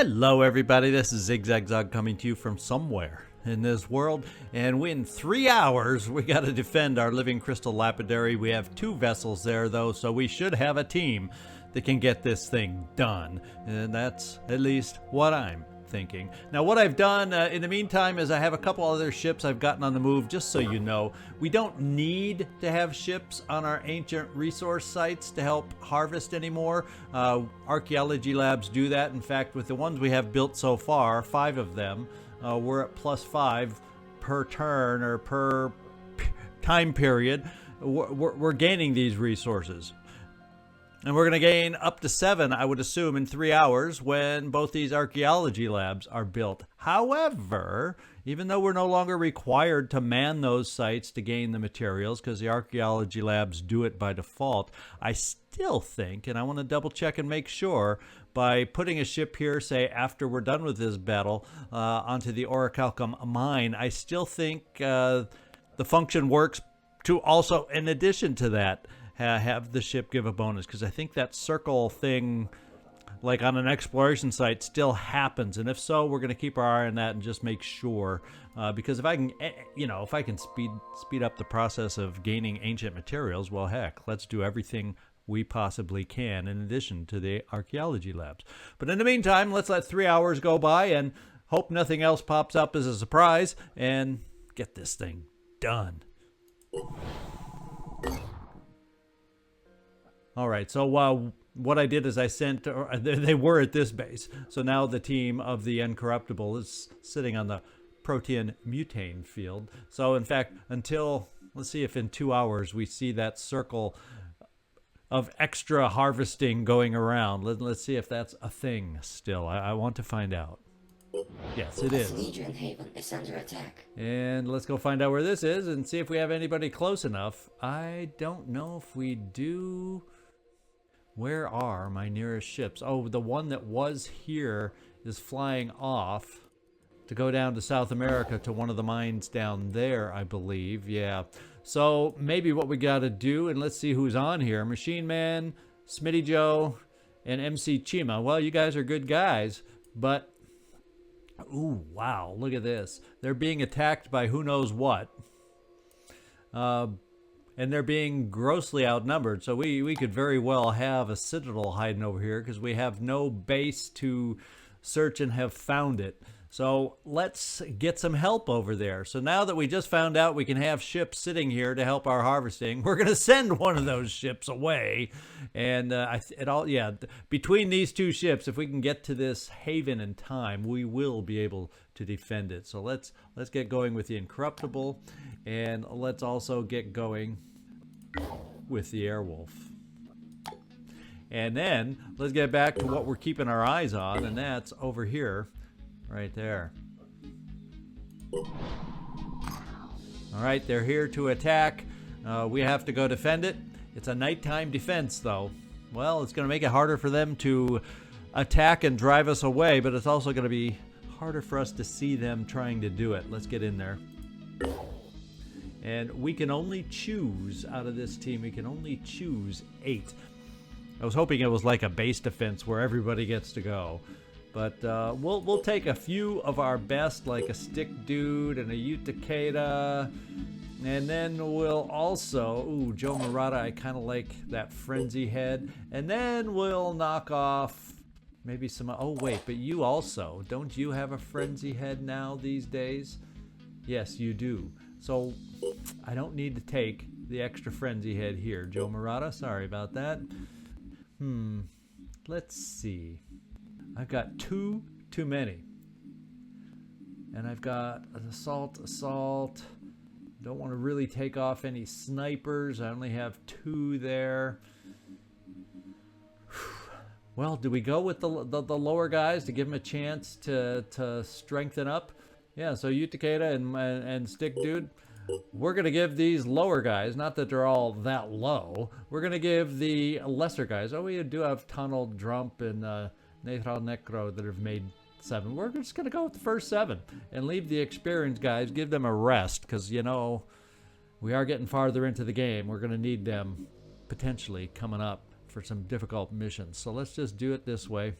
Hello everybody, this is Zigzag coming to you from somewhere in this world, and in 3 hours we got to defend our Living Crystal Lapidary. We have 2 vessels there though, so we should have a team that can get this thing done, and that's at least what I'm thinking. Now what I've done in the meantime is I have a couple other ships I've gotten on the move. Just so you know, we don't need to have ships on our ancient resource sites to help harvest anymore. Archaeology labs do that. In fact, with the ones we have built so far, 5 of them, we're at +5 per turn or per time period. We're gaining these resources. And we're going to gain up to 7, I would assume, in 3 hours when both these archaeology labs are built. However, even though we're no longer required to man those sites to gain the materials, because the archaeology labs do it by default, I still think, and I want to double check and make sure, by putting a ship here, say, after we're done with this battle, onto the Orichalcum mine, I still think the function works to also, in addition to that, have the ship give a bonus, because I think that circle thing, like on an exploration site, still happens. And if so, we're going to keep our eye on that and just make sure, because if I can, if I can speed up the process of gaining ancient materials, well, heck, let's do everything we possibly can in addition to the archaeology labs. But in the meantime, let's let 3 hours go by and hope nothing else pops up as a surprise and get this thing done. All right, so what I did is I sent, they were at this base. So now the team of the Incorruptible is sitting on the Protean Mutane field. So in fact, until, let's see if in 2 hours we see that circle of extra harvesting going around. Let's see if that's a thing still. I want to find out. Yes, it is. Legion Haven is under attack. And let's go find out where this is and see if we have anybody close enough. I don't know if we do. Where are my nearest ships? Oh, the one that was here is flying off to go down to South America to one of the mines down there, I believe. Yeah. So maybe what we got to do, and let's see who's on here. Machine Man, Smitty Joe, and MC Chima. Well, you guys are good guys, but ooh, wow, look at this. They're being attacked by who knows what. And they're being grossly outnumbered. So we could very well have a Citadel hiding over here because we have no base to search and have found it. So let's get some help over there. So now that we just found out we can have ships sitting here to help our harvesting, we're going to send one of those ships away. And between these 2 ships, if we can get to this haven in time, we will be able to defend it. So let's get going with the Incorruptible, and let's also get going with the Airwolf. And then let's get back to what we're keeping our eyes on, and that's over here. Right there. All right, they're here to attack. We have to go defend it. It's a nighttime defense, though. Well, it's going to make it harder for them to attack and drive us away, but it's also going to be harder for us to see them trying to do it. Let's get in there. And we can only choose, out of this team, we can only choose 8. I was hoping it was like a base defense where everybody gets to go. But we'll take a few of our best, like a Stick Dude and a Utakeda. And then we'll also, ooh, Joe Murata, I kind of like that Frenzy Head. And then we'll knock off maybe some, oh wait, but you also, don't you have a Frenzy Head now these days? Yes, you do. So I don't need to take the extra Frenzy Head here. Joe Murata, sorry about that. Let's see. I've got 2 too many. And I've got an assault. Don't want to really take off any snipers. I only have 2 there. Well, do we go with the lower guys to give them a chance to strengthen up? Yeah, so Utakeda and Stick Dude, we're going to give these lower guys, not that they're all that low, we're going to give the lesser guys. Oh, we do have Tunnel, Drump, and Neutral Necro that have made 7. We're just going to go with the first 7 and leave the experienced guys, give them a rest, because, we are getting farther into the game. We're going to need them potentially coming up for some difficult missions. So let's just do it this way.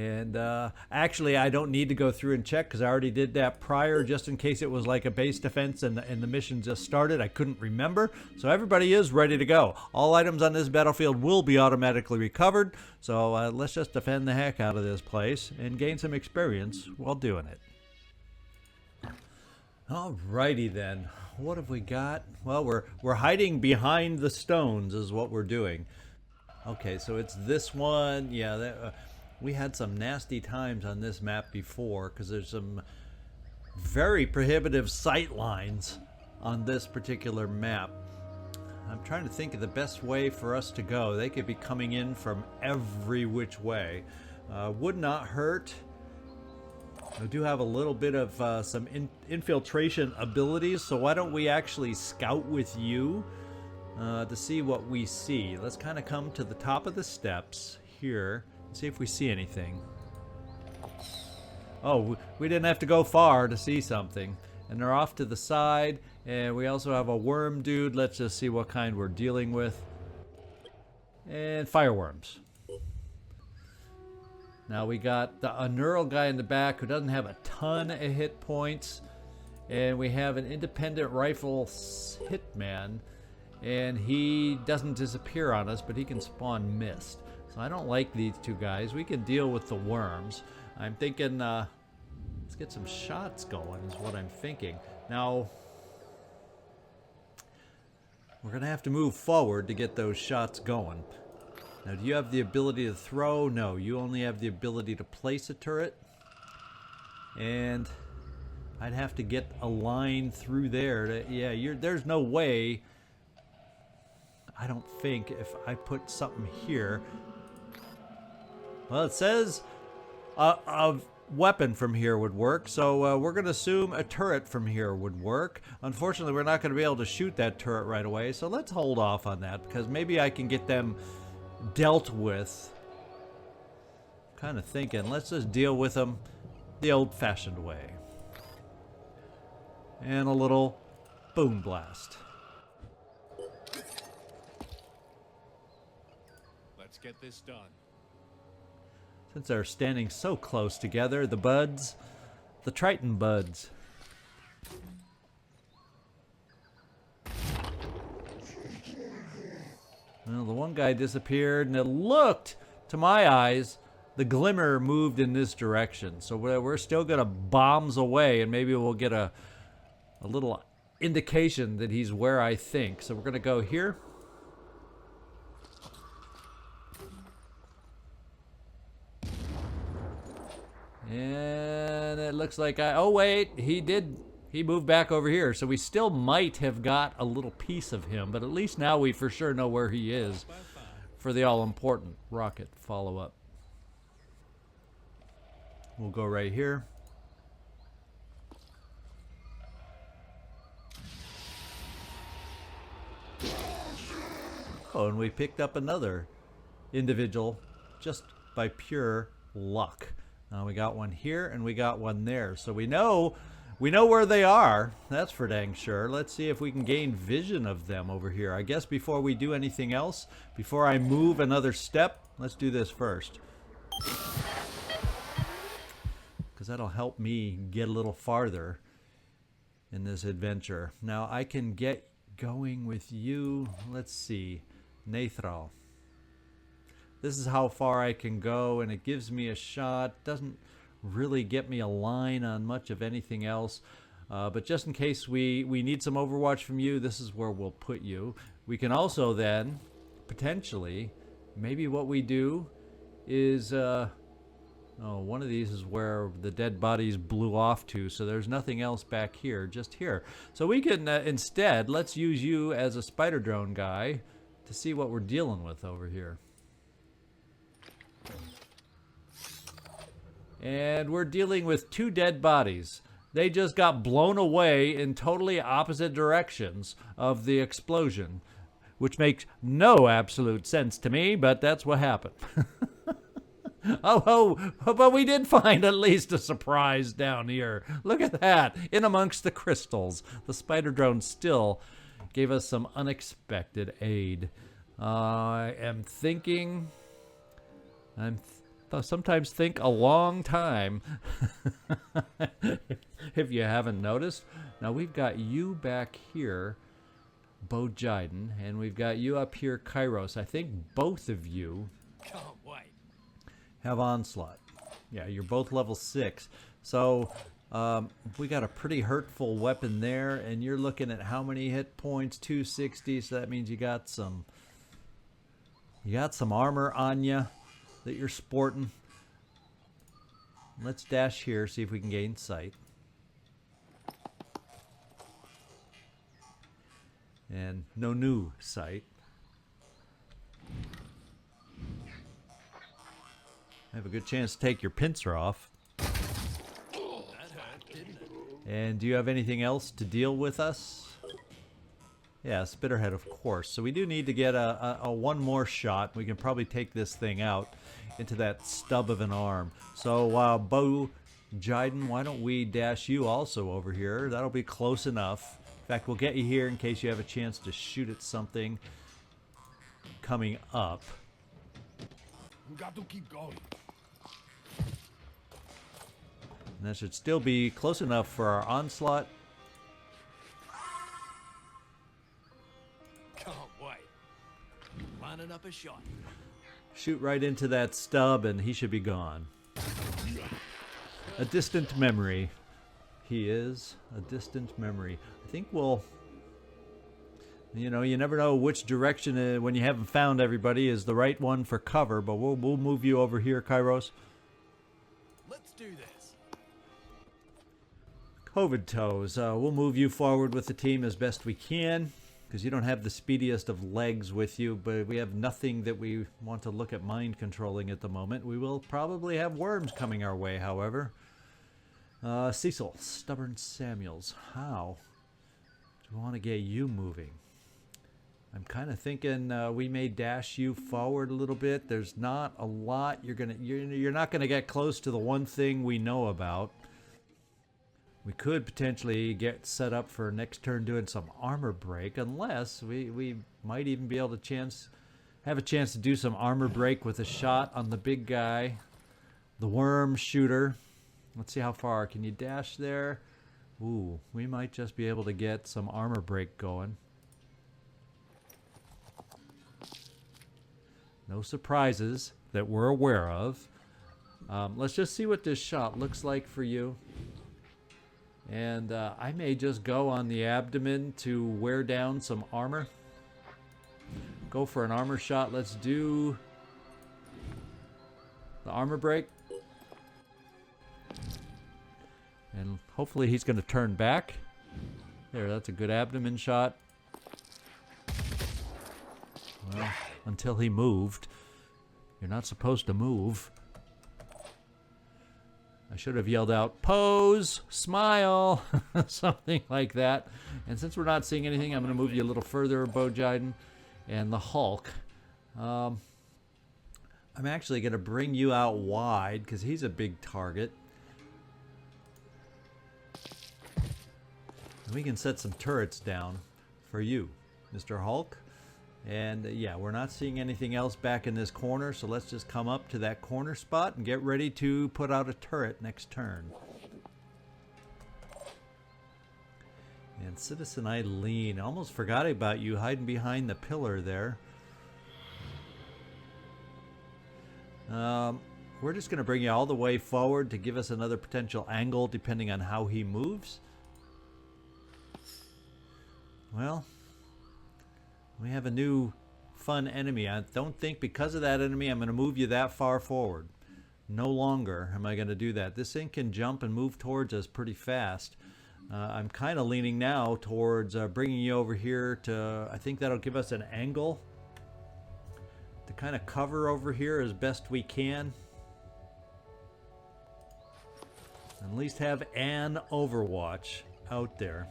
And actually, I don't need to go through and check because I already did that prior, just in case it was like a base defense and the mission just started. I couldn't remember. So everybody is ready to go. All items on this battlefield will be automatically recovered. So let's just defend the heck out of this place and gain some experience while doing it. Alrighty then. What have we got? Well, we're hiding behind the stones is what we're doing. Okay, so it's this one. Yeah, we had some nasty times on this map before because there's some very prohibitive sight lines on this particular map. I'm trying to think of the best way for us to go. They could be coming in from every which way. Would not hurt. I do have a little bit of some infiltration abilities, so why don't we actually scout with you to see what we see. Let's kind of come to the top of the steps here. See if we see anything. Oh, we didn't have to go far to see something. And they're off to the side. And we also have a worm dude. Let's just see what kind we're dealing with. And fireworms. Now we got a neural guy in the back who doesn't have a ton of hit points. And we have an independent rifle hitman. And he doesn't disappear on us, but he can spawn mist. So I don't like these two guys. We can deal with the worms. I'm thinking, let's get some shots going is what I'm thinking. Now, we're going to have to move forward to get those shots going. Now, do you have the ability to throw? No, you only have the ability to place a turret. And I'd have to get a line through there. There's no way, I don't think, if I put something here. Well, it says a weapon from here would work, so we're going to assume a turret from here would work. Unfortunately, we're not going to be able to shoot that turret right away, so let's hold off on that, because maybe I can get them dealt with. Kind of thinking, let's just deal with them the old-fashioned way. And a little boom blast. Let's get this done. Since they're standing so close together, the buds, the Triton buds. Well, the one guy disappeared, and it looked, to my eyes, the glimmer moved in this direction. So we're still going to bombs away, and maybe we'll get a little indication that he's where I think. So we're going to go here. And it looks like oh wait, he moved back over here, so we still might have got a little piece of him, but at least now we for sure know where he is for the all-important rocket follow-up. We'll go right here. Oh, and we picked up another individual just by pure luck. We got one here and we got one there. So we know where they are. That's for dang sure. Let's see if we can gain vision of them over here. I guess before we do anything else, before I move another step, let's do this first. Because that'll help me get a little farther in this adventure. Now I can get going with you. Let's see. Nathral. This is how far I can go, and it gives me a shot. Doesn't really get me a line on much of anything else. But just in case we need some Overwatch from you, this is where we'll put you. We can also then, potentially, maybe what we do is... one of these is where the dead bodies blew off to, so there's nothing else back here, just here. So we can, instead, let's use you as a spider drone guy to see what we're dealing with over here. And we're dealing with two dead bodies. They just got blown away in totally opposite directions of the explosion, which makes no absolute sense to me, but that's what happened. But we did find at least a surprise down here. Look at that, in amongst the crystals. The spider drone still gave us some unexpected aid. I am thinking... sometimes think a long time. If you haven't noticed. Now we've got you back here, Bojiden, and we've got you up here, Kairos. I think both of you have Onslaught. Yeah, you're both level 6. So we got a pretty hurtful weapon there, and you're looking at how many hit points? 260. So that means you got some armor on you that you're sporting. Let's dash here, see if we can gain sight. And no new sight. I have a good chance to take your pincer off. And do you have anything else to deal with us? Yeah, Spitterhead, of course. So we do need to get a one more shot. We can probably take this thing out into that stub of an arm. So Bojiden, why don't we dash you also over here? That'll be close enough. In fact, we'll get you here in case you have a chance to shoot at something coming up. We got to keep going. And that should still be close enough for our onslaught. Can't wait. Lining up a shot. Shoot right into that stub and he should be gone. A distant memory. He is a distant memory. I think we'll... You know, you never know which direction when you haven't found everybody is the right one for cover, but we'll move you over here, Kairos. Let's do this. COVID toes. We'll move you forward with the team as best we can because you don't have the speediest of legs with you, but we have nothing that we want to look at mind controlling at the moment. We will probably have worms coming our way, however. Cecil, Stubborn Samuels. How do we want to get you moving? I'm kind of thinking we may dash you forward a little bit. There's not a lot. You're not gonna get close to the one thing we know about. We could potentially get set up for next turn doing some armor break, unless we might even be able to have a chance to do some armor break with a shot on the big guy, the worm shooter. Let's see how far. Can you dash there? Ooh, we might just be able to get some armor break going. No surprises that we're aware of. Let's just see what this shot looks like for you. And I may just go on the abdomen to wear down some armor. Go for an armor shot. Let's do the armor break. And hopefully he's going to turn back. There, that's a good abdomen shot. Well, until he moved. You're not supposed to move. I should have yelled out, pose, smile, something like that. And since we're not seeing anything, I'm going to move you a little further, Bojiden. And the Hulk. I'm actually going to bring you out wide because he's a big target. And we can set some turrets down for you, Mr. Hulk. And yeah, we're not seeing anything else back in this corner, so let's just come up to that corner spot and get ready to put out a turret next turn. And Citizen Eileen, I almost forgot about you hiding behind the pillar there. We're just going to bring you all the way forward to give us another potential angle depending on how he moves. Well, we have a new fun enemy. I don't think because of that enemy I'm going to move you that far forward. No longer am I going to do that. This thing can jump and move towards us pretty fast. I'm kind of leaning now towards bringing you over here to, I think that'll give us an angle to kind of cover over here as best we can. At least have an overwatch out there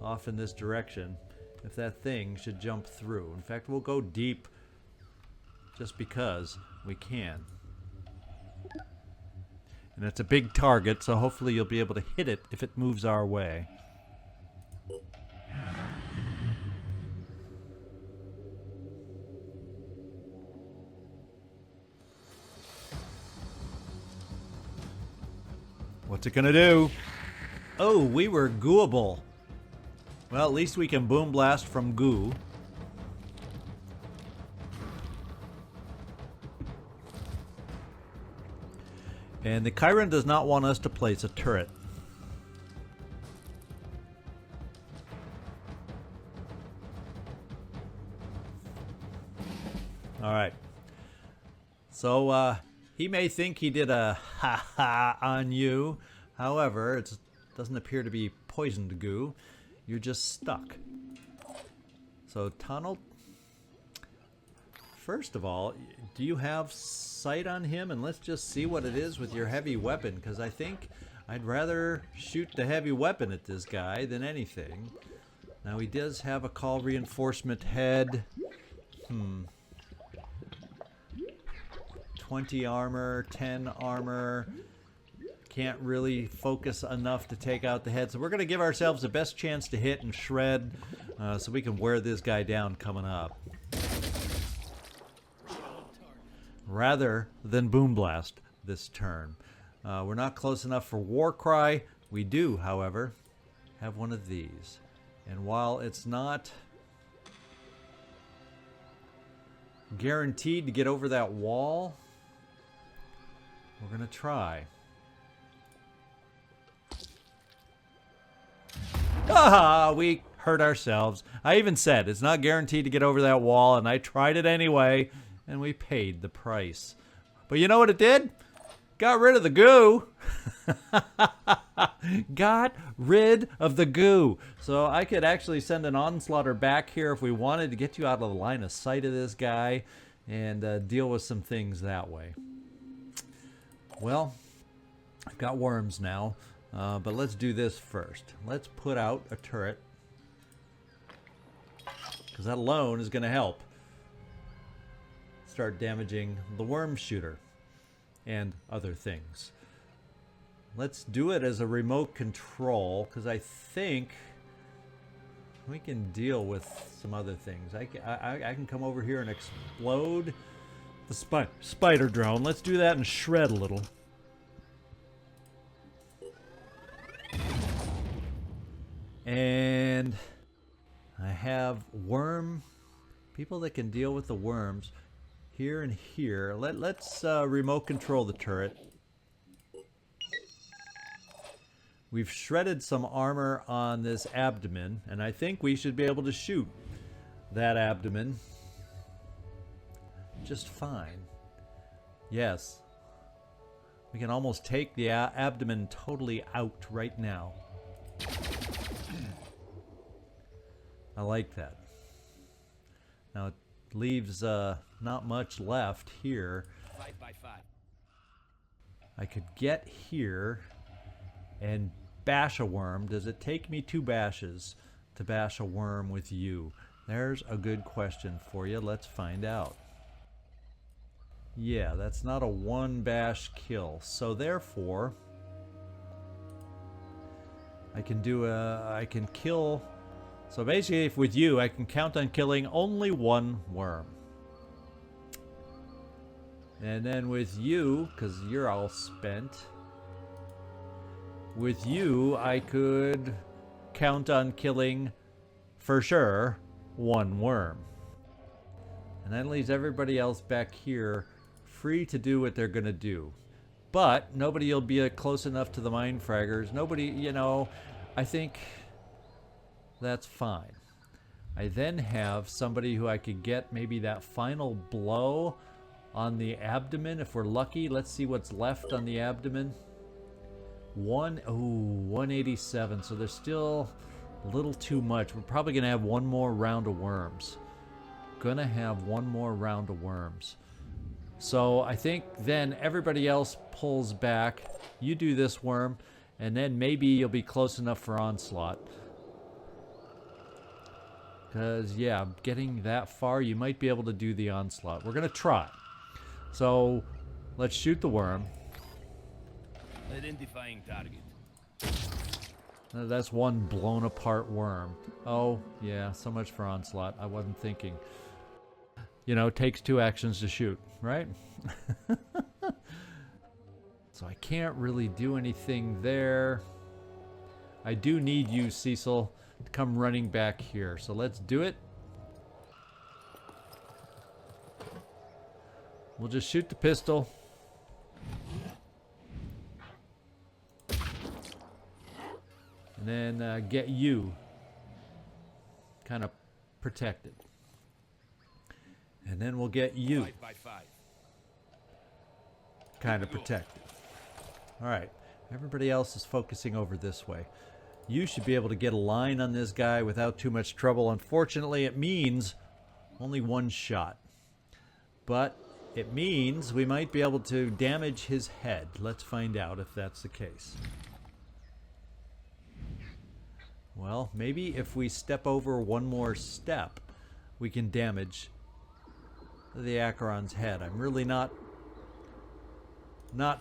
off in this direction if that thing should jump through. In fact, we'll go deep just because we can. And it's a big target, so hopefully you'll be able to hit it if it moves our way. What's it gonna do? Oh, we were gooable. Well, at least we can boom blast from goo. And the Chiron does not want us to place a turret. Alright. So, he may think he did a ha-ha on you. However, it doesn't appear to be poisoned goo. You're just stuck. So, tunnel. First of all, do you have sight on him? And let's just see what it is with your heavy weapon, because I think I'd rather shoot the heavy weapon at this guy than anything. Now, he does have a call reinforcement head. 20 armor, 10 armor. Can't really focus enough to take out the head. So we're going to give ourselves the best chance to hit and shred so we can wear this guy down coming up. Rather than Boom Blast this turn. We're not close enough for War Cry. We do, however, have one of these. And while it's not guaranteed to get over that wall, we're going to try. Ah, we hurt ourselves. I even said it's not guaranteed to get over that wall, and I tried it anyway, and we paid the price. But you know what it did? Got rid of the goo. Got rid of the goo. So I could actually send an onslaughter back here if we wanted to get you out of the line of sight of this guy and deal with some things that way. Well, I've got worms now, but let's do this first. Let's put out a turret, because that alone is going to help start damaging the worm shooter and other things. Let's do it as a remote control, because I think we can deal with some other things. I can come over here and explode the spider drone. Let's do that and shred a little. And I have worm people that can deal with the worms here and here. Let's remote control the turret. We've shredded some armor on this abdomen, and I think we should be able to shoot that abdomen just fine. Yes. We can almost take the abdomen totally out right now. I like that. Now it leaves not much left here. 5 by 5. I could get here and bash a worm. Does it take me 2 bashes to bash a worm with you? There's a good question for you. Let's find out. Yeah, that's not a 1 bash kill. So therefore, I can do I can kill. So basically, if with you, I can count on killing only 1 worm. And then with you, because you're all spent, with you, I could count on killing, for sure, 1 worm. And that leaves everybody else back here free to do what they're going to do. But nobody will be close enough to the mind fraggers. Nobody, you know, I think that's fine. I then have somebody who I could get maybe that final blow on the abdomen if we're lucky. Let's see what's left on the abdomen. 187. So there's still a little too much. We're probably going to have 1 more round of worms. Gonna have 1 more round of worms. So I think then everybody else pulls back. You do this worm, and then maybe you'll be close enough for onslaught. Because, yeah, getting that far, you might be able to do the onslaught. We're going to try. So, let's shoot the worm. Identifying target. That's 1 blown apart worm. Oh, yeah, so much for onslaught. I wasn't thinking. You know, it takes 2 actions to shoot, right? So I can't really do anything there. I do need you, Cecil, to come running back here. So let's do it. We'll just shoot the pistol. And then get you kind of protected. And then we'll get you kind of protected. All right. Everybody else is focusing over this way. You should be able to get a line on this guy without too much trouble. Unfortunately, it means only one shot. But it means we might be able to damage his head. Let's find out if that's the case. Well, maybe if we step over one more step, we can damage the Acheron's head. I'm really not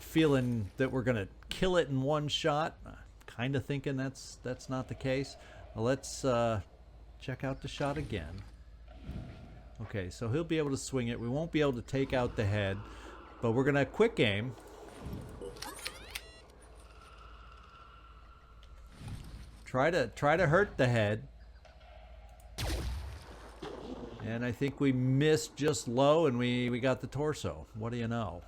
feeling that we're going to kill it in one shot. Kind of thinking that's not the case. Well, let's check out the shot again. Okay, so he'll be able to swing it. We won't be able to take out the head, but we're going to quick aim. Try to hurt the head. And I think we missed just low, and we got the torso. What do you know?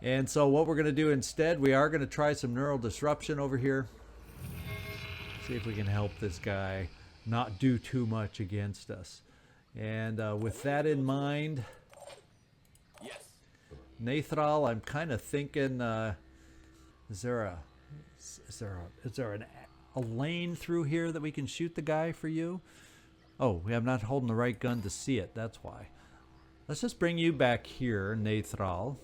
And so what we're going to do instead, we are going to try some neural disruption over here. See if we can help this guy not do too much against us. And with that in mind, Nathral, I'm kind of thinking, is there a lane through here that we can shoot the guy for you? Oh, I'm not holding the right gun to see it. That's why. Let's just bring you back here, Nathral.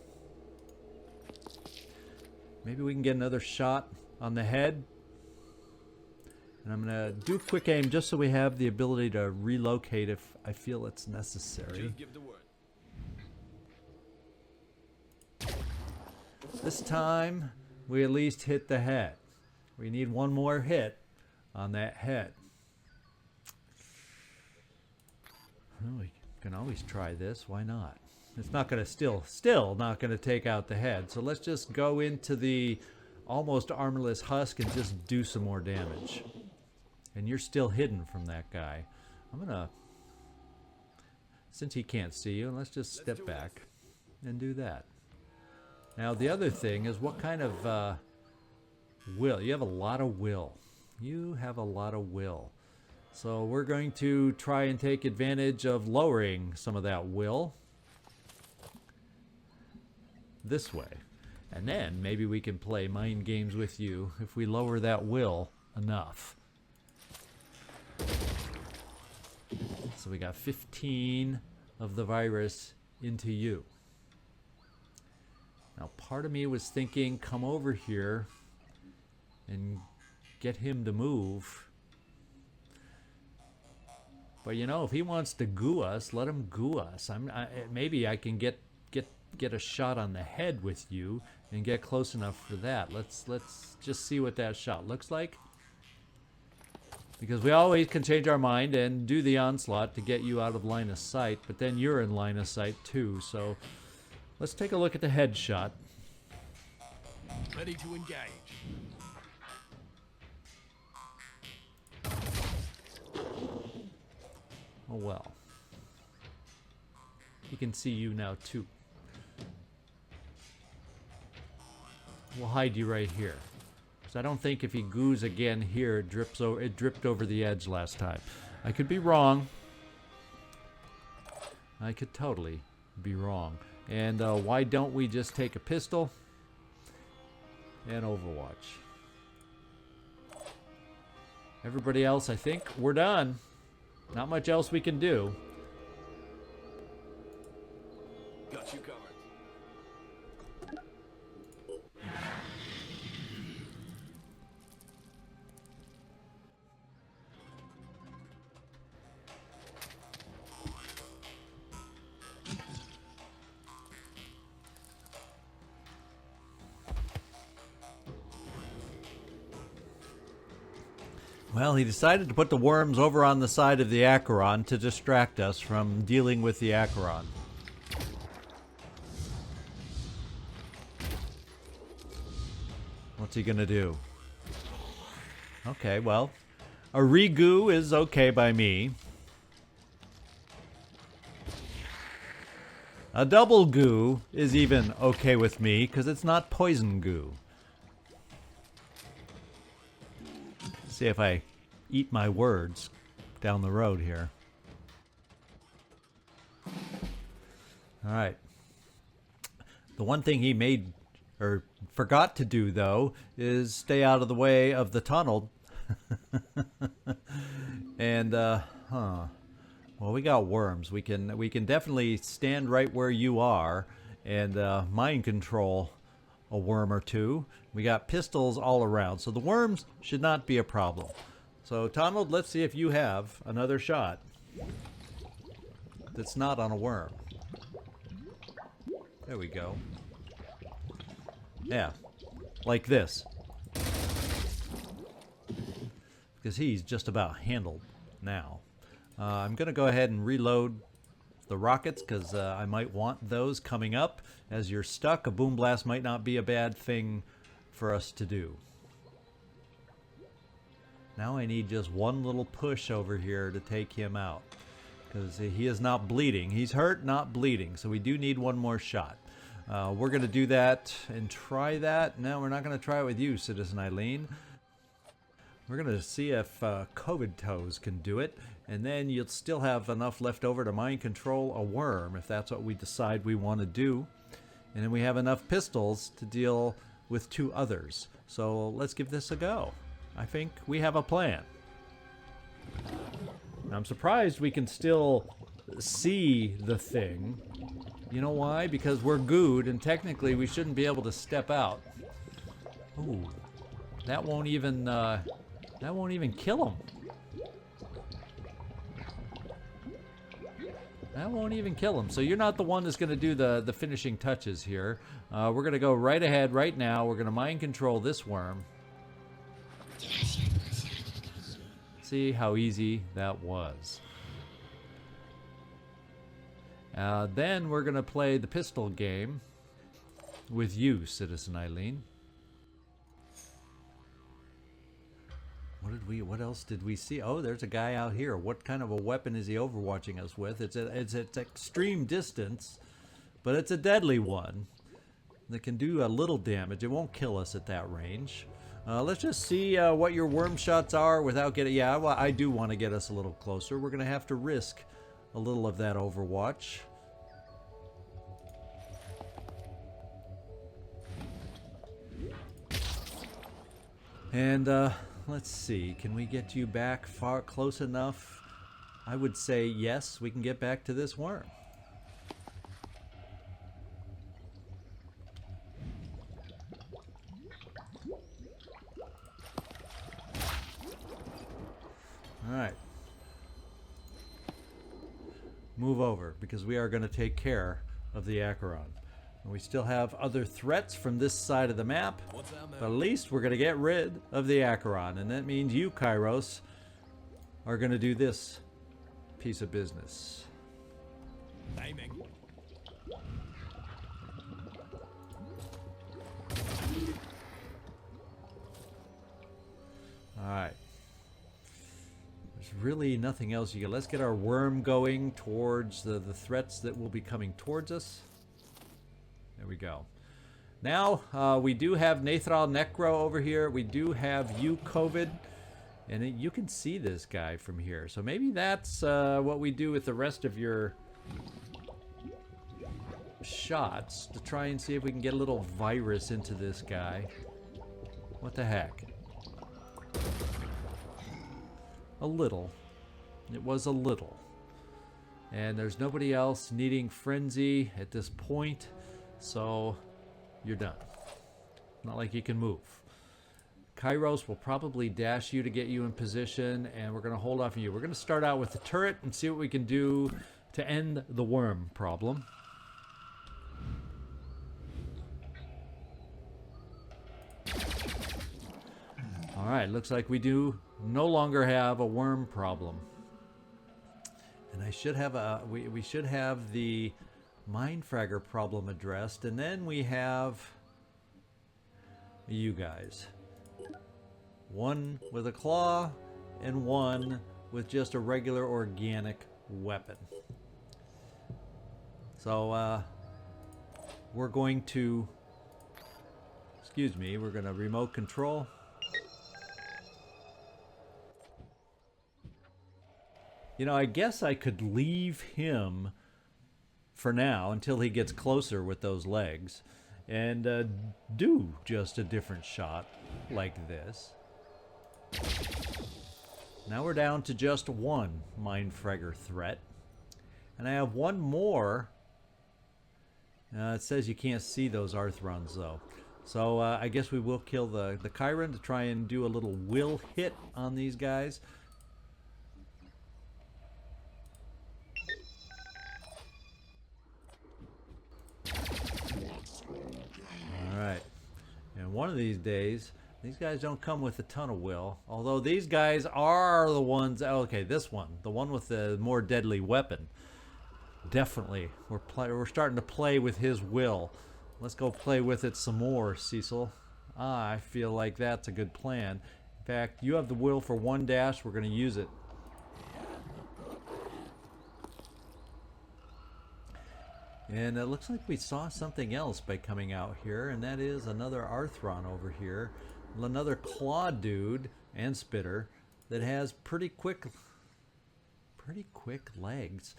Maybe we can get another shot on the head. And I'm going to do quick aim just so we have the ability to relocate if I feel it's necessary. Just give the word. This time, we at least hit the head. We need one more hit on that head. Well, we can always try this. Why not? It's not going to still not going to take out the head. So let's just go into the almost armorless husk and just do some more damage. And you're still hidden from that guy. I'm going to, since he can't see you, let's just step back and do that. Now the other thing is, what kind of will? You have a lot of will. You have a lot of will. So we're going to try and take advantage of lowering some of that will this way. And then maybe we can play mind games with you if we lower that will enough. So we got 15 of the virus into you. Now part of me was thinking, come over here and get him to move. But you know, if he wants to goo us, let him goo us. Maybe I can get a shot on the head with you and get close enough for that. Let's just see what that shot looks like. Because we always can change our mind and do the onslaught to get you out of line of sight, but then you're in line of sight too. So let's take a look at the head shot. Ready to engage. Oh well. He can see you now too. We'll hide you right here. Because I don't think if he goos again here, it dripped over the edge last time. I could be wrong. I could totally be wrong. And why don't we just take a pistol and Overwatch? Everybody else, I think we're done. Not much else we can do. Got you covered. Well, he decided to put the worms over on the side of the Acheron to distract us from dealing with the Acheron. What's he gonna do? Okay, well, a regoo is okay by me. A double goo is even okay with me because it's not poison goo. See if I eat my words down the road here. Alright. The one thing he made or forgot to do though is stay out of the way of the tunnel. And well, we got worms. We can definitely stand right where you are and mind control a worm or two. We got pistols all around, so the worms should not be a problem. So, Donald, let's see if you have another shot that's not on a worm. There we go. Yeah, like this. Because he's just about handled now. I'm going to go ahead and reload the rockets because I might want those coming up. As you're stuck, a boom blast might not be a bad thing for us to do. Now I need just one little push over here to take him out because he is not bleeding. He's hurt, not bleeding, so we do need one more shot. We're going to do that and try that. No, we're not going to try it with you, Citizen Eileen. We're going to see if COVID Toes can do it, and then you'll still have enough left over to mind control a worm if that's what we decide we want to do. And then we have enough pistols to deal with two others. So let's give this a go. I think we have a plan. I'm surprised we can still see the thing. You know why? Because we're gooed, and technically we shouldn't be able to step out. Ooh, that won't even kill him. That won't even kill him. So you're not the one that's going to do the finishing touches here. We're going to go right ahead right now. We're going to mind control this worm. See how easy that was. Then we're going to play the pistol game with you, Citizen Eileen. What else did we see? Oh, there's a guy out here. What kind of a weapon is he overwatching us with? It's extreme distance, but it's a deadly one that can do a little damage. It won't kill us at that range. Let's just see what your worm shots are without getting... Yeah, well, I do want to get us a little closer. We're going to have to risk a little of that overwatch. And let's see, can we get you back far close enough? I would say yes, we can get back to this worm. Alright. Move over, because we are going to take care of the Acheron. And we still have other threats from this side of the map, but at least we're going to get rid of the Acheron. And that means you, Kairos, are going to do this piece of business. Aiming. Alright. There's really nothing else you can... Let's get our worm going towards the threats that will be coming towards us. There we go. Now, we do have Nathral Necro over here. We do have you, COVID. And you can see this guy from here. So maybe that's what we do with the rest of your shots. To try and see if we can get a little virus into this guy. What the heck? A little. It was a little. And there's nobody else needing frenzy at this point. So, you're done. Not like you can move. Kairos will probably dash you to get you in position, and we're going to hold off on you. We're going to start out with the turret and see what we can do to end the worm problem. Alright, looks like we do no longer have a worm problem. And I should have we should have the Mindfragger problem addressed, and then we have you guys. One with a claw and one with just a regular organic weapon. So we're going to, excuse me, we're going to remote control. You know, I guess I could leave him for now until he gets closer with those legs and do just a different shot like this. Now we're down to just one Mindfragger threat. And I have one more. It says you can't see those Arthrons though. So I guess we will kill the Chiron to try and do a little will hit on these guys. Alright. And one of these days, these guys don't come with a ton of will. Although these guys are the ones... Okay, this one. The one with the more deadly weapon. Definitely. We're starting to play with his will. Let's go play with it some more, Cecil. I feel like that's a good plan. In fact, you have the will for one dash. We're going to use it. And it looks like we saw something else by coming out here, and that is another Arthron over here. Another claw dude and spitter that has pretty quick legs.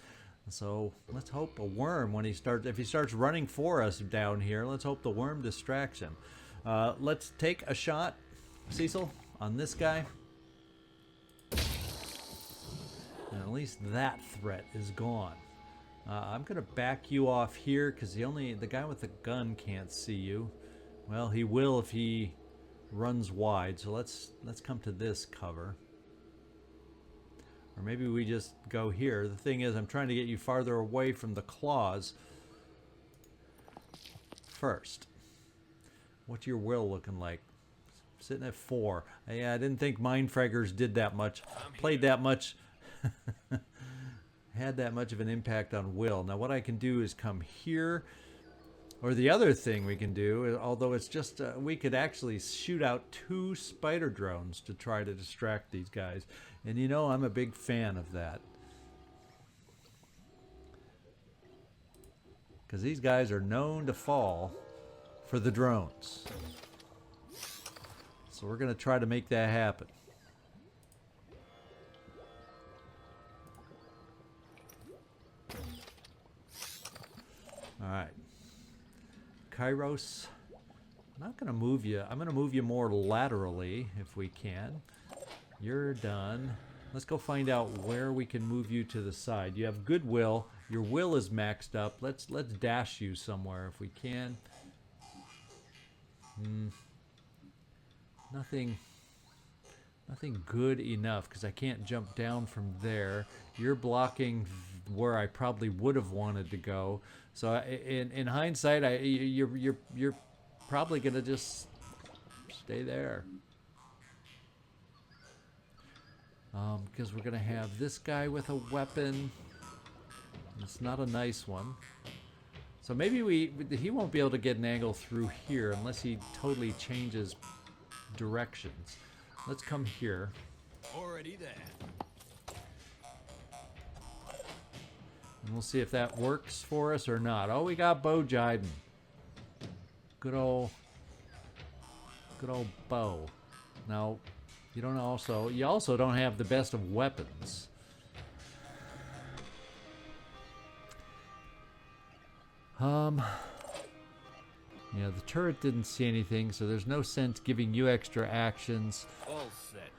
So let's hope a worm when if he starts running for us down here, let's hope the worm distracts him. Let's take a shot, Cecil, on this guy. And at least that threat is gone. I'm gonna back you off here because the guy with the gun can't see you. Well, he will if he runs wide. So let's come to this cover. Or maybe we just go here. The thing is, I'm trying to get you farther away from the claws first. What's your will looking like? Sitting at 4. Yeah, I didn't think Mindfraggers did that much. Played that much. Had that much of an impact on will. Now what I can do is come here. Or the other thing we can do, although it's just, we could actually shoot out 2 spider drones to try to distract these guys. And you know, I'm a big fan of that. Because these guys are known to fall for the drones. So we're going to try to make that happen. Alright. Kairos, I'm not going to move you. I'm going to move you more laterally if we can. You're done. Let's go find out where we can move you to the side. You have goodwill. Your will is maxed up. Let's dash you somewhere if we can. Nothing good enough because I can't jump down from there. You're blocking where I probably would have wanted to go. So in hindsight, you're probably gonna just stay there. Because we're gonna have this guy with a weapon. It's not a nice one. So maybe he won't be able to get an angle through here unless he totally changes directions. Let's come here. Already there. And we'll see if that works for us or not. Oh, we got Bo Jiden. Good old Bo. Now, you also don't have the best of weapons. Yeah, the turret didn't see anything, so there's no sense giving you extra actions. All set.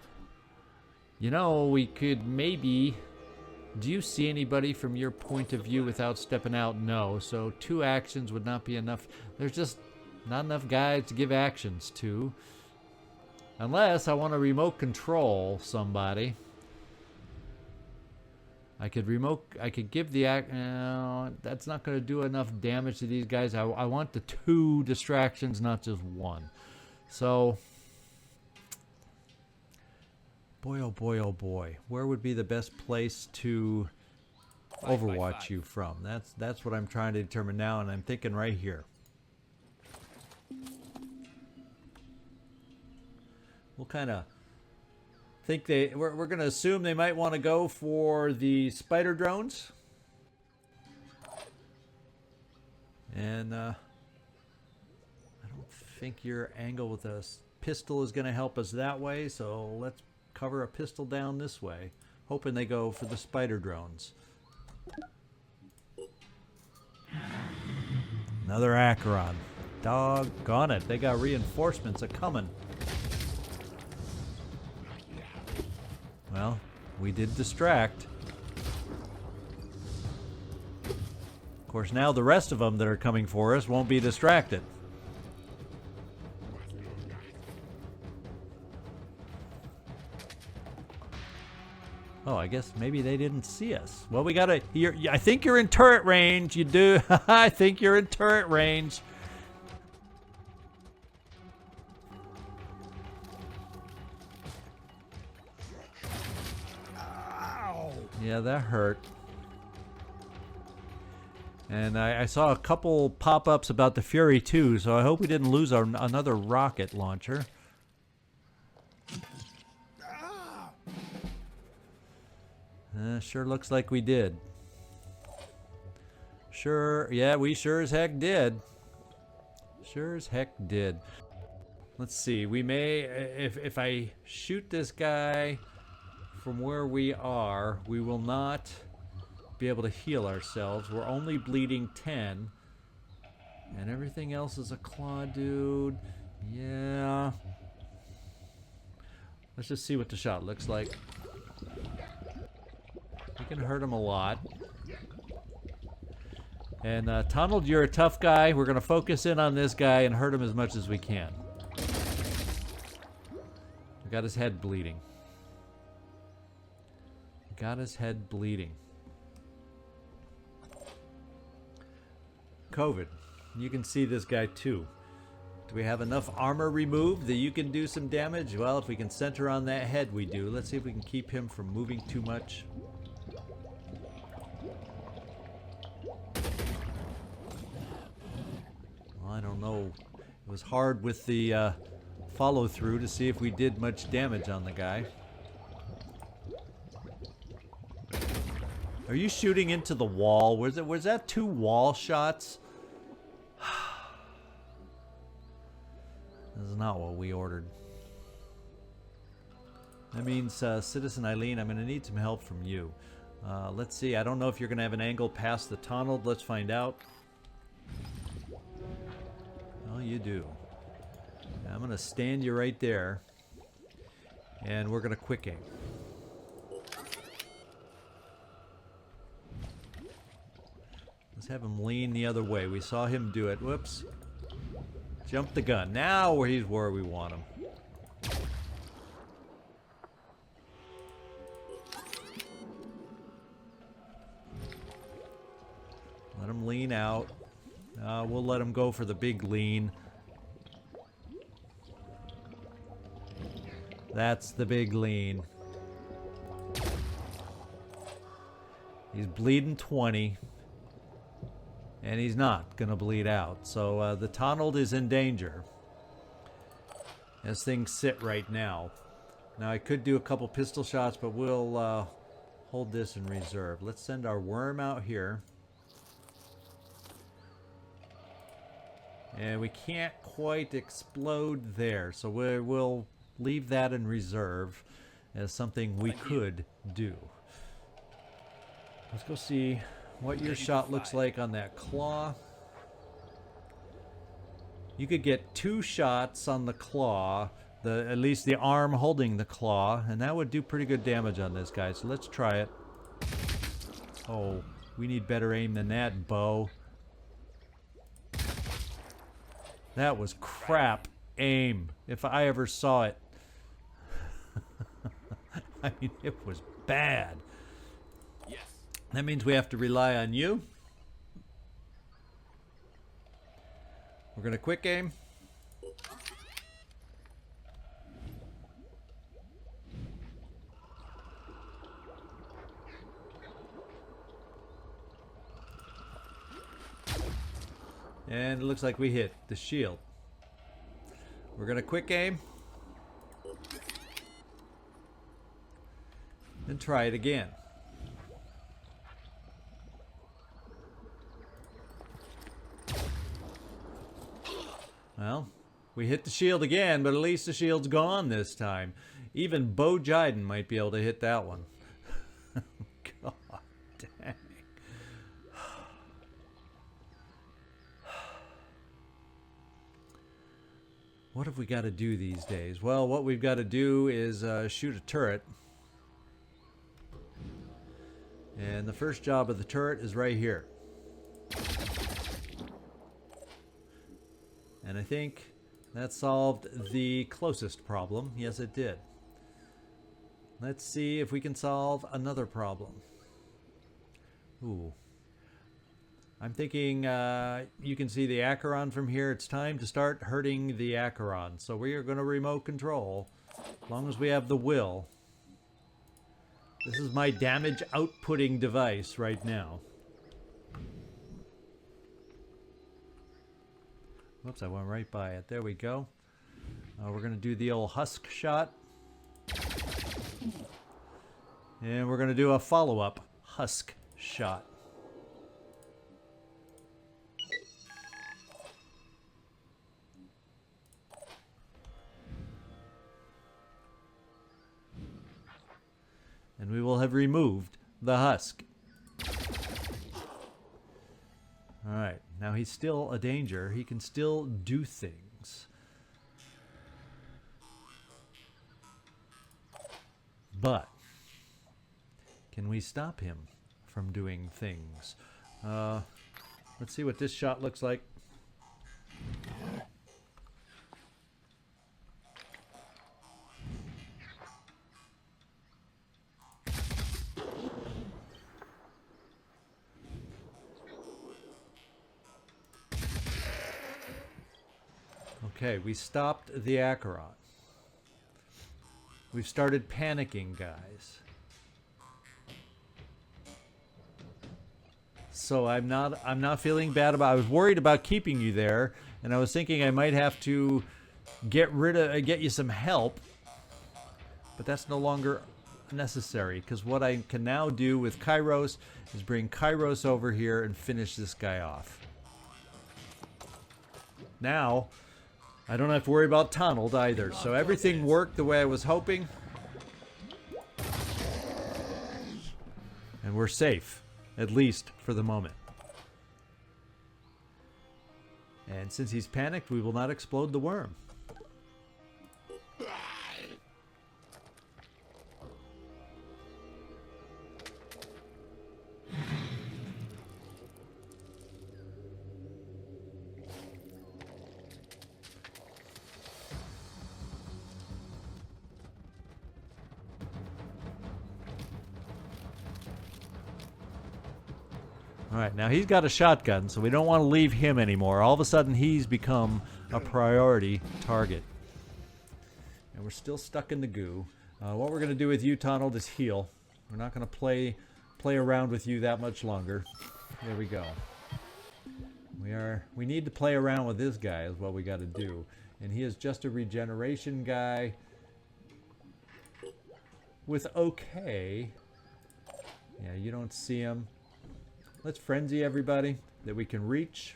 You know, we could maybe... Do you see anybody from your point of view without stepping out? No, so 2 actions would not be enough. There's just not enough guys to give actions to. Unless I want to remote control somebody. I could give the that's not going to do enough damage to these guys. I want the 2 distractions, not just 1. So, boy, oh boy, oh boy. Where would be the best place to overwatch you from? That's what I'm trying to determine now, and I'm thinking right here. We'll kind of think we're going to assume they might want to go for the spider drones. And I don't think your angle with a pistol is going to help us that way, so let's cover a pistol down this way, hoping they go for the spider drones. Another Acheron. Doggone it, they got reinforcements a-coming. Well, we did distract. Of course, now the rest of them that are coming for us won't be distracted. Oh, I guess maybe they didn't see us. Well, we gotta... I think you're in turret range. You do. I think you're in turret range. Yeah, that hurt. And I saw a couple pop-ups about the Fury too, so I hope we didn't lose another rocket launcher. Sure looks like we did. Sure, yeah, we sure as heck did. Sure as heck did. Let's see, we may, if I shoot this guy from where we are, we will not be able to heal ourselves. We're only bleeding 10. And everything else is a claw dude. Yeah. Let's just see what the shot looks like. We can hurt him a lot. And Donald, you're a tough guy. We're going to focus in on this guy and hurt him as much as we can. We got his head bleeding. Got his head bleeding. COVID. You can see this guy too. Do we have enough armor removed that you can do some damage? Well, if we can center on that head, we do. Let's see if we can keep him from moving too much. Well, I don't know. It was hard with the follow through to see if we did much damage on the guy. Are you shooting into the wall? Was that 2 wall shots? This is not what we ordered. That means, Citizen Eileen, I'm going to need some help from you. Let's see. I don't know if you're going to have an angle past the tunnel. Let's find out. Oh, you do. I'm going to stand you right there. And we're going to quick aim. Let's have him lean the other way. We saw him do it. Whoops. Jump the gun. Now he's where we want him. Let him lean out. We'll let him go for the big lean. That's the big lean. He's bleeding 20. And he's not going to bleed out. So the Donald is in danger as things sit right now. Now I could do a couple pistol shots, but we'll hold this in reserve. Let's send our worm out here. And we can't quite explode there. So we'll leave that in reserve as something we could do. Let's go see what your shot looks like on that claw. You could get 2 shots on the claw, at least the arm holding the claw, and that would do pretty good damage on this guy. So let's try it. Oh, we need better aim than that, Bo. That was crap aim, if I ever saw it. I mean, it was bad. Yes. That means we have to rely on you. We're going to quick aim. And it looks like we hit the shield. We're going to quick aim. and try it again. Well, we hit the shield again, but at least the shield's gone this time. Even Bo Jiden might be able to hit that one. God dang. What have we got to do these days? Well, what we've got to do is shoot a turret. And the first job of the turret is right here. And I think that solved the closest problem. Yes, it did. Let's see if we can solve another problem. Ooh. I'm thinking you can see the Acheron from here. It's time to start hurting the Acheron. So we are going to remote control, as long as we have the will. This is my damage outputting device right now. Whoops, I went right by it. There we go. We're going to do the old husk shot. And we're going to do a follow-up husk shot. And we will have removed the husk. Alright, now he's still a danger. He can still do things. But can we stop him from doing things? Let's see what this shot looks like. Okay, we stopped the Acheron. We've started panicking, guys. So I'm not feeling bad about. I was worried about keeping you there, and I was thinking I might have to get you some help. But that's no longer necessary, because what I can now do with Kairos is bring Kairos over here and finish this guy off. Now I don't have to worry about Tunneled either, so everything worked the way I was hoping. And we're safe, at least for the moment. And since he's panicked, we will not explode the worm. Alright, now he's got a shotgun, so we don't want to leave him anymore. All of a sudden, he's become a priority target. And we're still stuck in the goo. What we're going to do with you, Tunneled, is heal. We're not going to play around with you that much longer. There we go. We need to play around with this guy is what we got to do. And he is just a regeneration guy with okay. Yeah, you don't see him. Let's frenzy everybody that we can reach.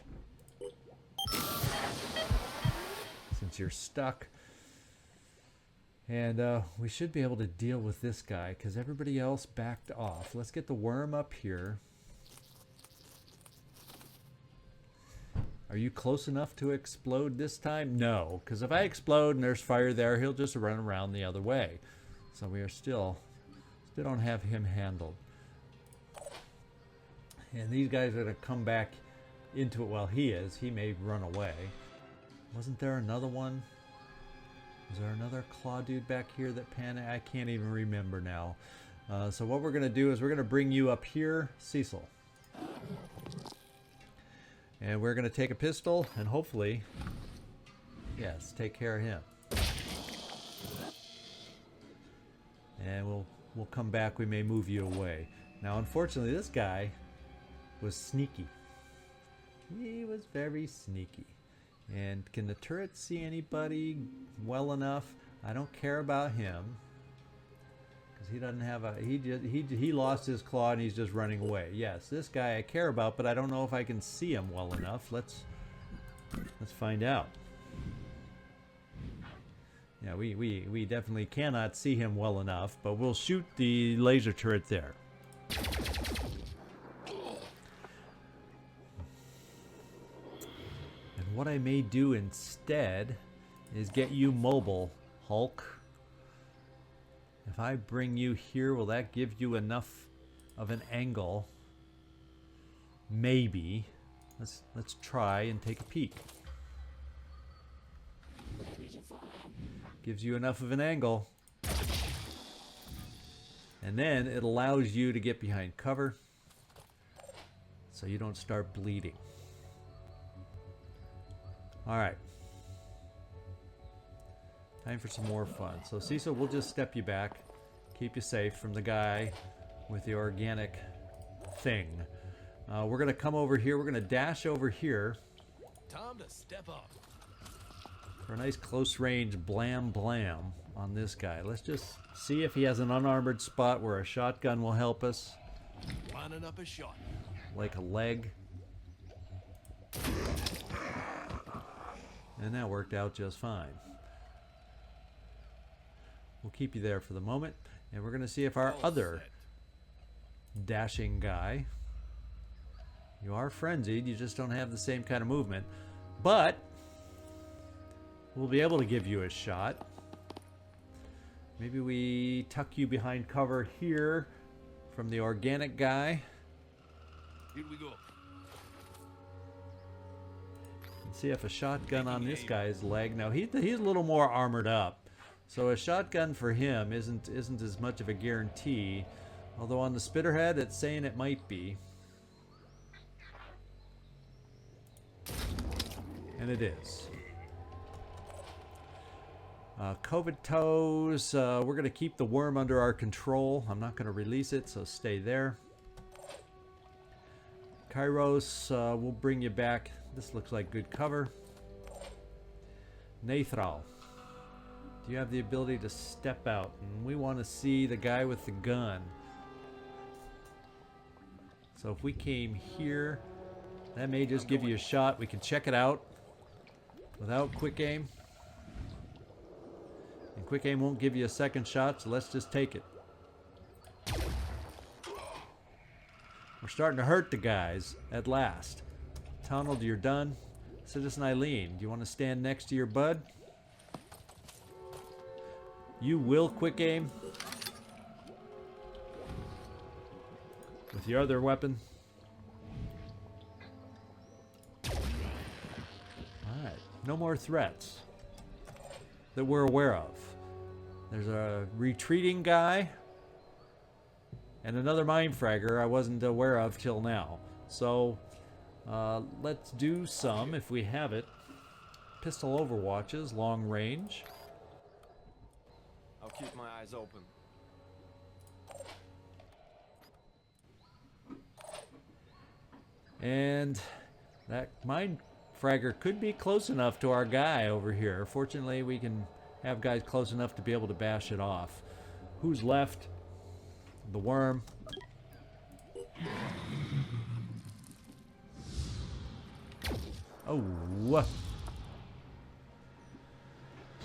Since you're stuck. And we should be able to deal with this guy because everybody else backed off. Let's get the worm up here. Are you close enough to explode this time? No, because if I explode and there's fire there, he'll just run around the other way. So we are still don't have him handled. And these guys are going to come back into it while he is. He may run away. Wasn't there another one? Is there another claw dude back here that panicked? I can't even remember now. So what we're going to do is we're going to bring you up here, Cecil. And we're going to take a pistol and hopefully, yes, take care of him. And we'll come back. We may move you away. Now, unfortunately, this guy was sneaky. He was very sneaky. And can the turret see anybody well enough? I don't care about him because He doesn't have a he lost his claw and he's just running away. Yes, this guy I care about, but I don't know if I can see him well enough. Let's find out. Yeah, we definitely cannot see him well enough, but we'll shoot the laser turret there. And what I may do instead is get you mobile, Hulk. If I bring you here, will that give you enough of an angle? Maybe. Let's try and take a peek. Gives you enough of an angle. And then it allows you to get behind cover so you don't start bleeding. Alright. Time for some more fun. So Cecil, we'll just step you back. Keep you safe from the guy with the organic thing. We're going to come over here. We're going to dash over here. Time to step up. For a nice close range blam blam on this guy. Let's just see if he has an unarmored spot where a shotgun will help us. Lining up a shot. Like a leg. And that worked out just fine. We'll keep you there for the moment. And we're going to see if our other dashing guy... You are frenzied, you just don't have the same kind of movement. But we'll be able to give you a shot. Maybe we tuck you behind cover here from the organic guy. Here we go. And see if a shotgun on this guy's leg. Now he's a little more armored up, so a shotgun for him isn't as much of a guarantee. Although on the spitterhead, it's saying it might be. And it is. COVID toes. We're going to keep the worm under our control. I'm not going to release it, so stay there. Kairos, we'll bring you back. This looks like good cover. Nathral, do you have the ability to step out? And we want to see the guy with the gun. So if we came here, that may just give you a shot. We can check it out without quick aim. And quick aim won't give you a second shot, so let's just take it. We're starting to hurt the guys at last. Donald, you're done. Citizen Eileen, do you want to stand next to your bud? You will quick aim with your other weapon. Alright, no more threats that we're aware of. There's a retreating guy and another mind fragger I wasn't aware of till now. So let's do some, if we have it. Pistol overwatches, long range. I'll keep my eyes open. And that mind fragger could be close enough to our guy over here. Fortunately, we can have guys close enough to be able to bash it off. Who's left? The worm. Oh.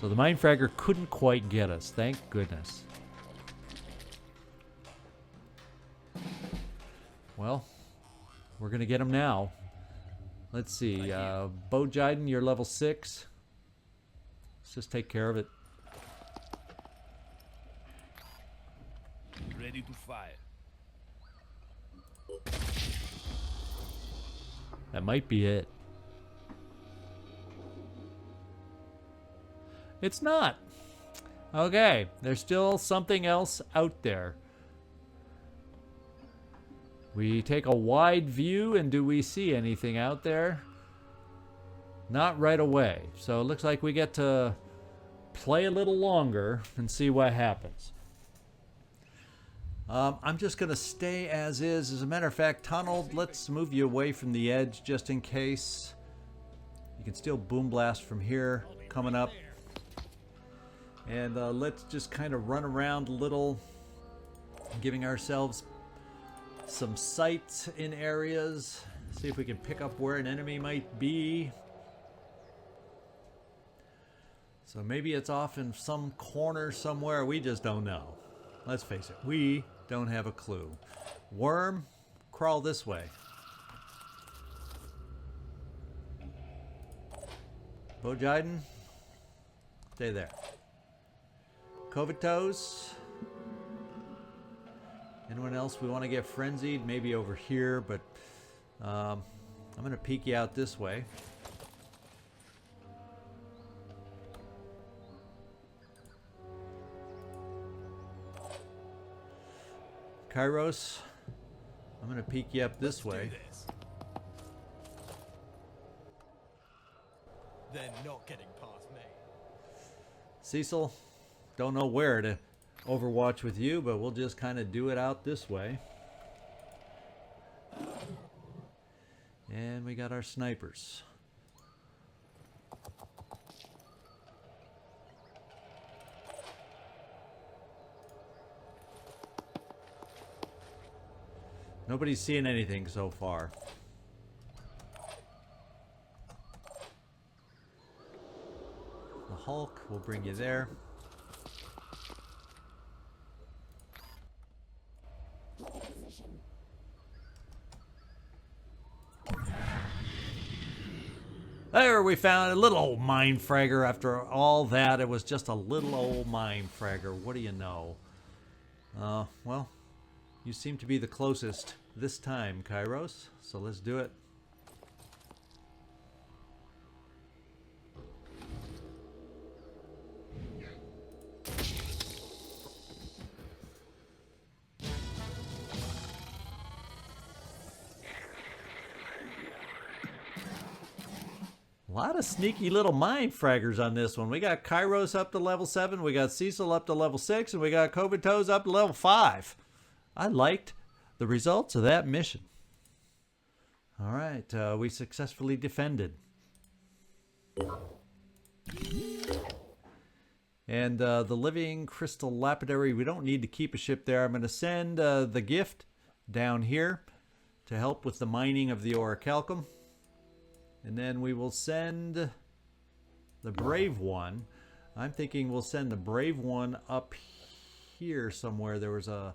So the mind fragger couldn't quite get us. Thank goodness. Well, we're going to get him now. Let's see. Bo Jiden, you're level 6. Let's just take care of it. Ready to fire. That might be it. It's not. Okay, there's still something else out there. We take a wide view, and do we see anything out there? Not right away. So it looks like we get to play a little longer and see what happens. I'm just going to stay as is. As a matter of fact, Donald, let's move you away from the edge just in case. You can still boom blast from here, coming up. And let's just kind of run around a little Giving ourselves some sights in areas. See if we can pick up where an enemy might be. So maybe it's off in some corner somewhere. We just don't know. Let's face it, we don't have a clue. Worm, crawl this way. Bojaiden, stay there. Covetose. Anyone else we want to get frenzied? Maybe over here, but I'm going to peek you out this way. Kairos, I'm going to peek you up this way. They're not getting past me. Cecil, don't know where to overwatch with you, but we'll just kind of do it out this way. And we got our snipers. Nobody's seeing anything so far. The Hulk will bring you there. There, we found a little old mine fragger. After all that, it was just a little old mine fragger. What do you know? Well, you seem to be the closest this time, Kairos. So let's do it. A lot of sneaky little mine fraggers on this one. We got Kairos up to level 7, we got Cecil up to level 6, and we got Covetose up to level 5. I liked the results of that mission. All right, we successfully defended. And the Living Crystal Lapidary, we don't need to keep a ship there. I'm going to send the gift down here to help with the mining of the orichalcum. And then we will send the Brave One. I'm thinking we'll send the Brave One up here somewhere. There was a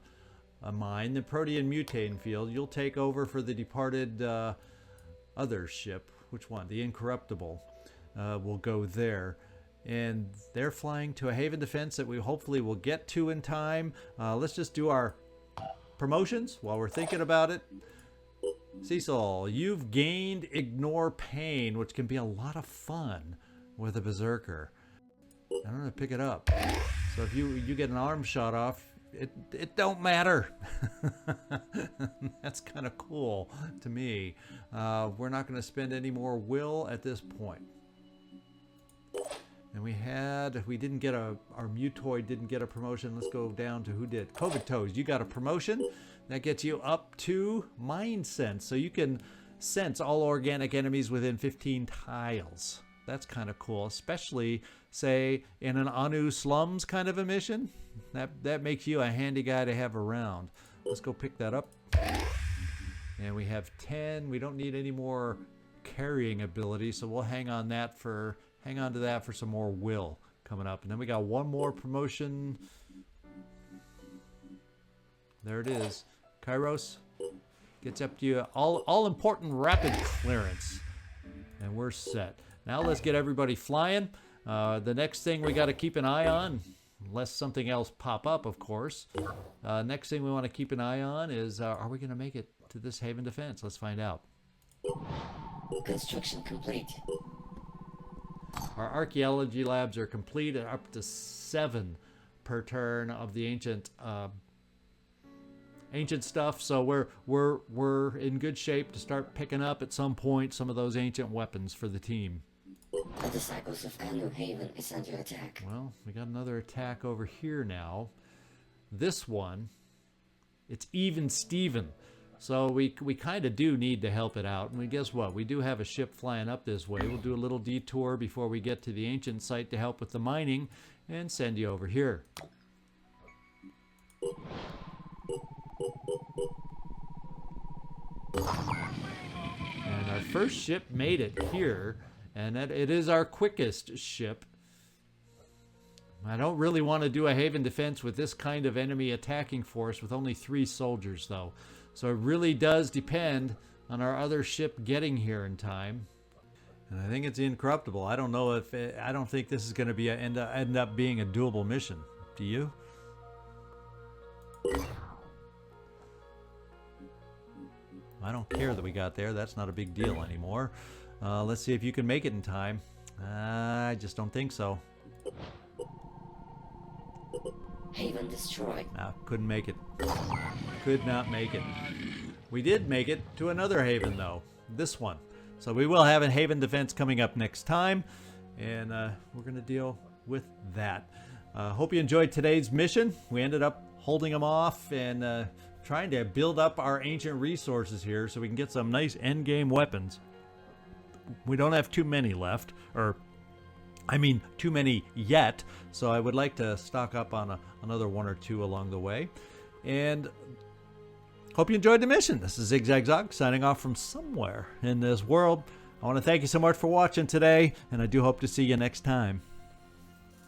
mine, the Protean Mutane field. You'll take over for the departed other ship. Which one? The Incorruptible. Will go there. And they're flying to a haven defense that we hopefully will get to in time. Let's just do our promotions while we're thinking about it. Cecil, you've gained Ignore Pain, which can be a lot of fun with a Berserker. I'm going to pick it up. So if you get an arm shot off, it don't matter. That's kind of cool to me. We're not going to spend any more will at this point. And we didn't get our Mutoid didn't get a promotion. Let's go down to who did. Covetose, you got a promotion. That gets you up to Mind Sense. So you can sense all organic enemies within 15 tiles. That's kind of cool, especially, say, in an Anu Slums kind of a mission. That makes you a handy guy to have around. Let's go pick that up. And we have 10. We don't need any more carrying ability, so we'll hang on to that for some more will coming up. And then we got one more promotion. There it is. Kairos gets up to you. All important rapid clearance. And we're set. Now let's get everybody flying. The next thing we got to keep an eye on, unless something else pop up, of course. Next thing we want to keep an eye on is, are we going to make it to this haven defense? Let's find out. Construction complete. Our archaeology labs are complete at up to 7 per turn of the ancient stuff. So we're in good shape to start picking up at some point some of those ancient weapons for the team. The Disciples of Anu Haven is under attack. Well, we got another attack over here now. This one, it's even Steven. So we kind of do need to help it out. And guess what? We do have a ship flying up this way. We'll do a little detour before we get to the ancient site to help with the mining and send you over here. And our first ship made it here, and it is our quickest ship. I don't really want to do a haven defense with this kind of enemy attacking force with only 3 soldiers, though. So it really does depend on our other ship getting here in time. And I think it's incorruptible. I don't know if I don't think this is going to be end up being a doable mission. Do you? I don't care that we got there. That's not a big deal anymore. Let's see if you can make it in time. I just don't think so. Haven destroyed. No, couldn't make it. Could not make it. We did make it to another haven, though. This one. So we will have a haven defense coming up next time. And we're going to deal with that. Hope you enjoyed today's mission. We ended up holding them off and trying to build up our ancient resources here so we can get some nice endgame weapons. We don't have too many left, or I mean too many yet, so I would like to stock up on another 1 or 2 along the way. And hope you enjoyed the mission. This is Zigzag signing off from somewhere in this world. I want to thank you so much for watching today, and I do hope to see you next time.